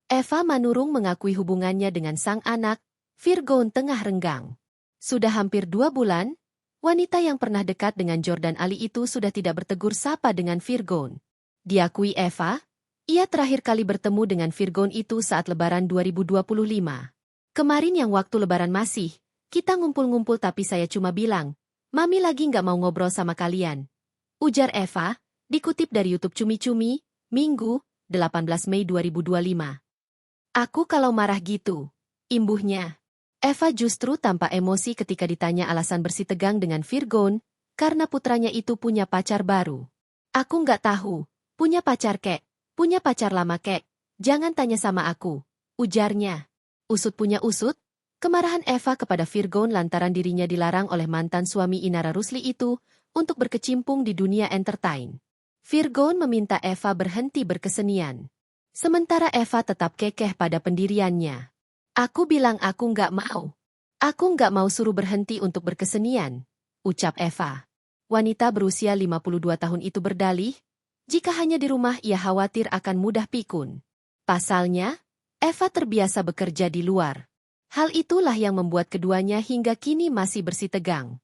Eva Manurung mengakui hubungannya dengan sang anak, Virgon tengah renggang. Sudah hampir 2 bulan, wanita yang pernah dekat dengan Jordan Ali itu sudah tidak bertegur sapa dengan Virgon. Diakui Eva, ia terakhir kali bertemu dengan Virgon itu saat Lebaran 2025. Kemarin yang waktu Lebaran masih, kita ngumpul-ngumpul tapi saya cuma bilang, Mami lagi nggak mau ngobrol sama kalian. Ujar Eva, dikutip dari YouTube Cumi-Cumi, Minggu, 18 Mei 2025. Aku kalau marah gitu, imbuhnya. Eva justru tampak emosi ketika ditanya alasan bersitegang dengan Virgon, karena putranya itu punya pacar baru. Aku nggak tahu, punya pacar kek, punya pacar lama kek, jangan tanya sama aku, ujarnya. Usut punya usut, kemarahan Eva kepada Virgon lantaran dirinya dilarang oleh mantan suami Inara Rusli itu untuk berkecimpung di dunia entertain. Virgon meminta Eva berhenti berkesenian. Sementara Eva tetap kekeh pada pendiriannya. Aku bilang aku nggak mau. Aku nggak mau suruh berhenti untuk berkesenian, ucap Eva. Wanita berusia 52 tahun itu berdalih, jika hanya di rumah ia khawatir akan mudah pikun. Pasalnya, Eva terbiasa bekerja di luar. Hal itulah yang membuat keduanya hingga kini masih bersitegang.